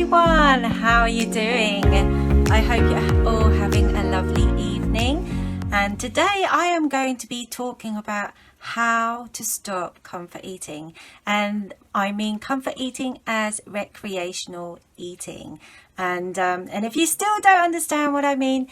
everyone, how are you doing? I hope you're all having a lovely evening, and today I am going to be talking about how to stop comfort eating, and I mean comfort eating as recreational eating. And if you still don't understand what I mean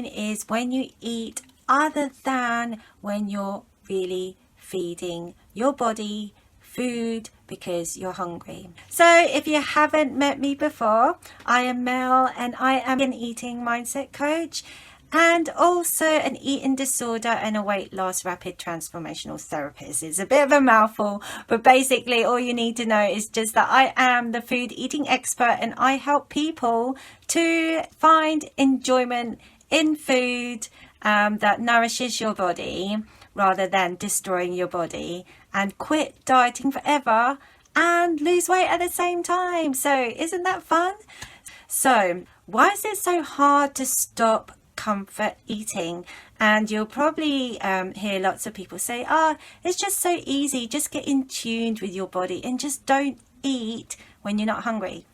is when you eat other than when you're really feeding your body food because you're hungry. So if you haven't met me before, I am Mel and I am an eating mindset coach and also an eating disorder and a weight loss rapid transformational therapist. It's a bit of a mouthful, but basically all you need to know is just that I am the food eating expert and I help people to find enjoyment in food that nourishes your body rather than destroying your body, and quit dieting forever and lose weight at the same time. So isn't that fun? So why is it so hard to stop comfort eating? And you'll probably hear lots of people say, it's just so easy, just get in tune with your body and just don't eat when you're not hungry.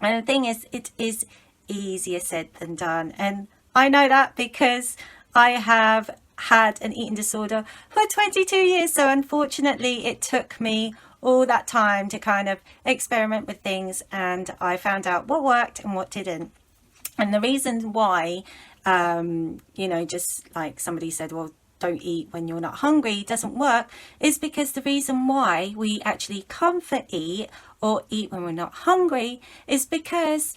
And the thing is, it is easier said than done, and I know that because I have had an eating disorder for 22 years. So unfortunately it took me all that time to kind of experiment with things, and I found out what worked and what didn't. And the reason why, just like somebody said, well, don't eat when you're not hungry doesn't work, is because the reason why we actually comfort eat or eat when we're not hungry is because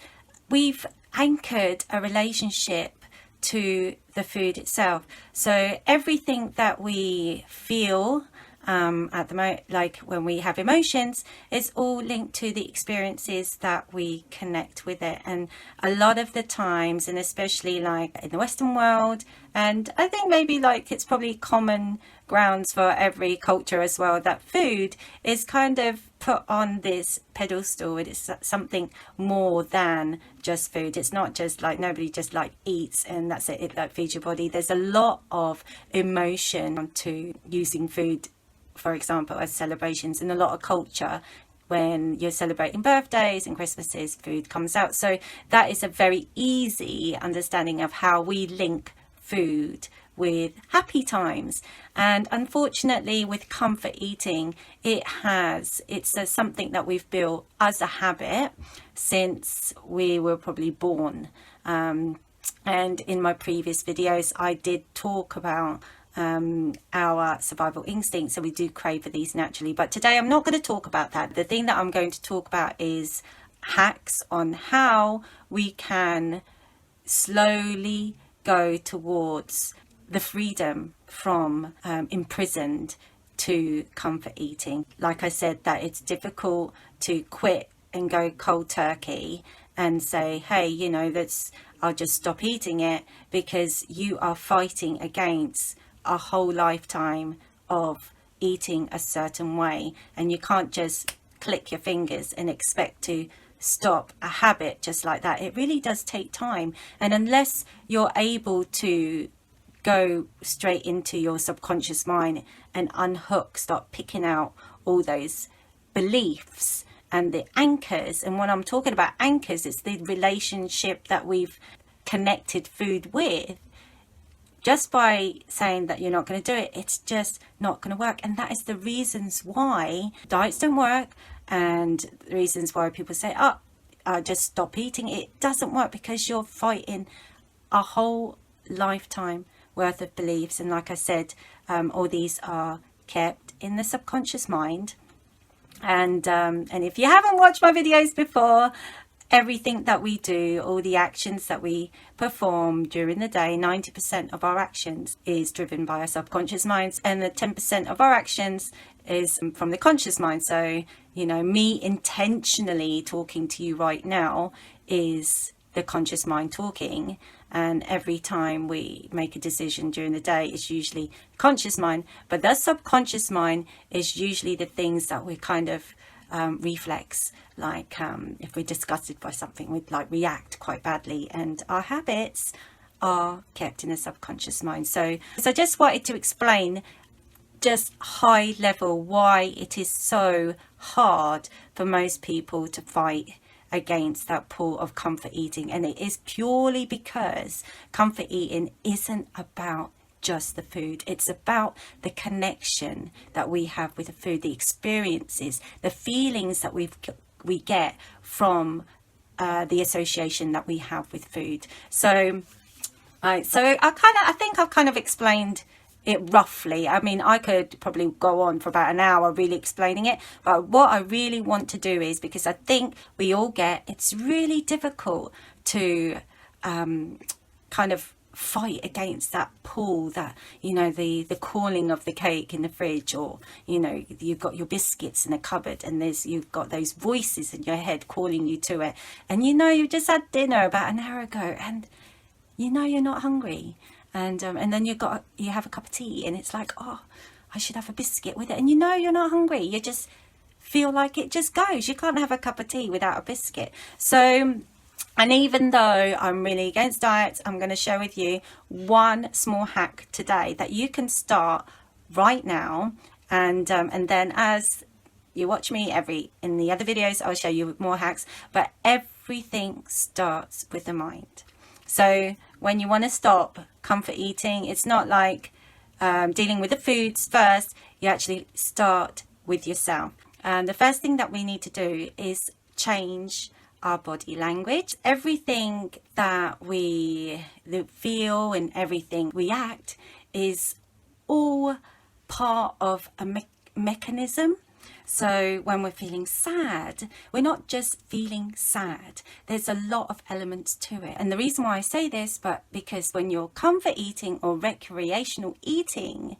we've anchored a relationship to the food itself. So everything that we feel at the moment, like when we have emotions, is all linked to the experiences that we connect with it. And a lot of the times, and especially like in the Western world, and I think maybe like it's probably common grounds for every culture as well, that food is kind of put on this pedestal. It is something more than just food. It's not just like, nobody just like eats and that's it, it like feeds your body. There's a lot of emotion to using food, for example, as celebrations. In a lot of culture, when you're celebrating birthdays and Christmases, food comes out. So that is a very easy understanding of how we link food with happy times. And unfortunately with comfort eating, it's something that we've built as a habit since we were probably born. And in my previous videos I did talk about our survival instincts, so we do crave for these naturally, but today I'm not going to talk about that. The thing that I'm going to talk about is hacks on how we can slowly go towards the freedom from imprisoned to comfort eating. Like I said, that it's difficult to quit and go cold turkey and say, hey, I'll just stop eating it, because you are fighting against a whole lifetime of eating a certain way, and you can't just click your fingers and expect to stop a habit just like that. It really does take time, and unless you're able to go straight into your subconscious mind and unhook, start picking out all those beliefs and the anchors. And when I'm talking about anchors, it's the relationship that we've connected food with. Just by saying that you're not going to do it, it's just not going to work. And that is the reasons why diets don't work, and the reasons why people say, just stop eating. It doesn't work because you're fighting a whole lifetime worth of beliefs. And like I said, all these are kept in the subconscious mind. And if you haven't watched my videos before, everything that we do, all the actions that we perform during the day, 90% of our actions is driven by our subconscious minds, and the 10% of our actions is from the conscious mind. So, me intentionally talking to you right now is the conscious mind talking, and every time we make a decision during the day, it's usually conscious mind. But the subconscious mind is usually the things that we kind of reflex, like if we're disgusted by something, we'd like react quite badly, and our habits are kept in the subconscious mind. So I just wanted to explain just high level why it is so hard for most people to fight against that pull of comfort eating. And it is purely because comfort eating isn't about just the food. It's about the connection that we have with the food, the experiences, the feelings that we get from the association that we have with food. So I think I've kind of explained it roughly. I mean, I could probably go on for about an hour really explaining it, but what I really want to do is, because I think we all get, it's really difficult to kind of fight against that pull, that, you know, the calling of the cake in the fridge, or, you know, you've got your biscuits in the cupboard and you've got those voices in your head calling you to it, and you know you just had dinner about an hour ago and you know you're not hungry, and then you have a cup of tea and it's like, oh, I should have a biscuit with it, and you know you're not hungry, you just feel like it just goes, you can't have a cup of tea without a biscuit. So, and even though I'm really against diets, I'm going to share with you one small hack today that you can start right now, and then as you watch me in the other videos, I'll show you more hacks, but everything starts with the mind. So when you want to stop comfort eating, it's not like dealing with the foods first, you actually start with yourself. And the first thing that we need to do is change our body language. Everything that we feel and everything we act is all part of a mechanism. So when we're feeling sad, we're not just feeling sad. There's a lot of elements to it. And the reason why I say this, because when you're comfort eating or recreational eating,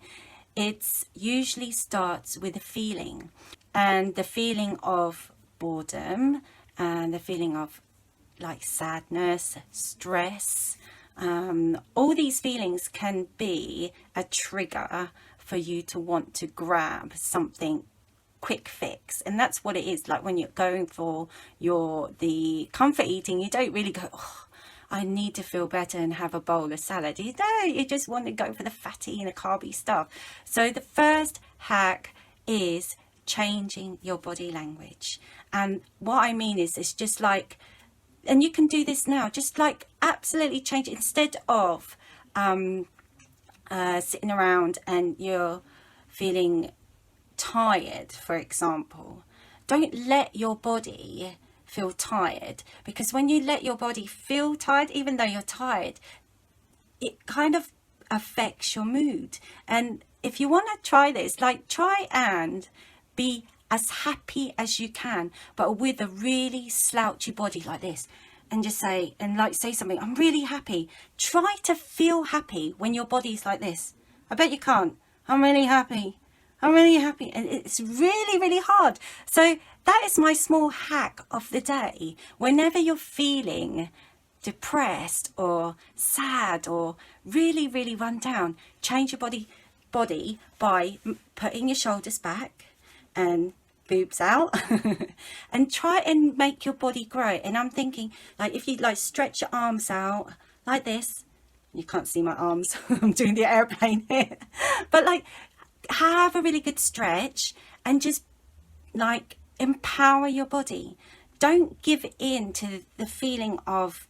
it usually starts with a feeling. And the feeling of boredom, and the feeling of like sadness, stress, all these feelings can be a trigger for you to want to grab something quick fix. And that's what it is. Like when you're going for the comfort eating, you don't really go, oh, I need to feel better and have a bowl of salad. You don't, you just want to go for the fatty and the carby stuff. So the first hack is changing your body language. And what I mean is, it's just like, and you can do this now, just like absolutely change it. Instead of sitting around and you're feeling tired, for example, don't let your body feel tired, because when you let your body feel tired, even though you're tired, it kind of affects your mood. And if you want to try this, like try and be as happy as you can, but with a really slouchy body like this, and just say something, I'm really happy. Try to feel happy when your body's like this. I bet you can't. I'm really happy. I'm really happy. And it's really, really hard. So that is my small hack of the day. Whenever you're feeling depressed or sad or really, really run down, change your body by putting your shoulders back and boobs out and try and make your body grow. And I'm thinking, like, if you like stretch your arms out like this, you can't see my arms, I'm doing the airplane here, but like have a really good stretch and just like empower your body. Don't give in to the feeling of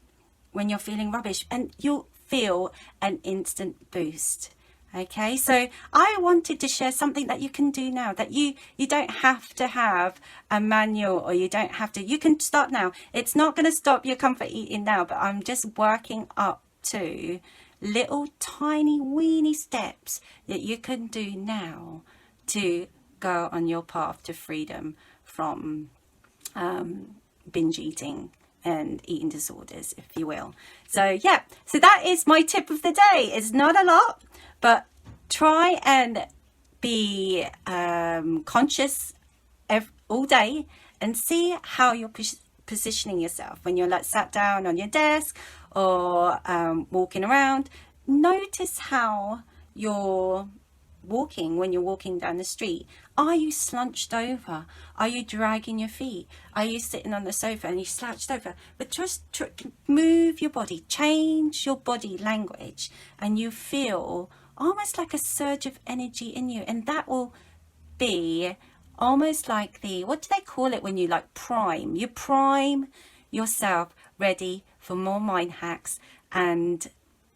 when you're feeling rubbish, and you'll feel an instant boost. Okay, so I wanted to share something that you can do now, that you don't have to have a manual, or you can start now. It's not going to stop your comfort eating now, but I'm just working up to little tiny weeny steps that you can do now to go on your path to freedom from binge eating and eating disorders, if you will. So yeah, so that is my tip of the day. It's not a lot, but try and be conscious all day and see how you're positioning yourself when you're like sat down on your desk or walking around. Notice how you're walking when you're walking down the street. Are you slunched over? Are you dragging your feet? Are you sitting on the sofa and you slouched over? But just move your body, change your body language, and you feel almost like a surge of energy in you. And that will be almost like what do they call it when you like prime? You prime yourself ready for more mind hacks, and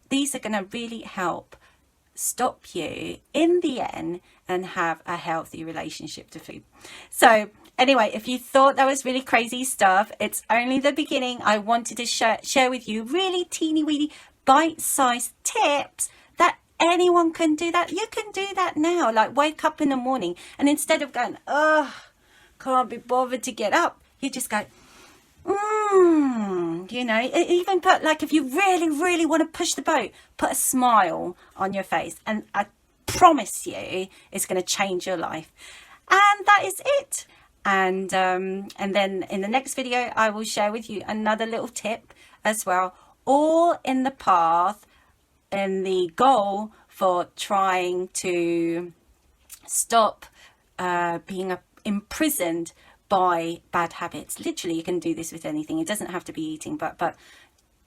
these are going to really help stop you in the end and have a healthy relationship to food. So anyway, if you thought that was really crazy stuff, it's only the beginning. I wanted to share with you really teeny weeny bite-sized tips that anyone can do. That you can do that now. Like, wake up in the morning, and instead of going, oh, can't be bothered to get up, you just go, you know, even put, like, if you really want to push the boat, put a smile on your face, and I promise you it's going to change your life. And that is it. And then in the next video I will share with you another little tip as well, all in the path and the goal for trying to stop being imprisoned by bad habits. Literally, you can do this with anything. It doesn't have to be eating, but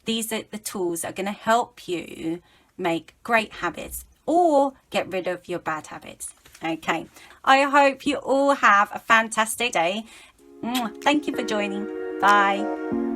these are the tools that are going to help you make great habits or get rid of your bad habits. Okay, I hope you all have a fantastic day. Thank you for joining. Bye.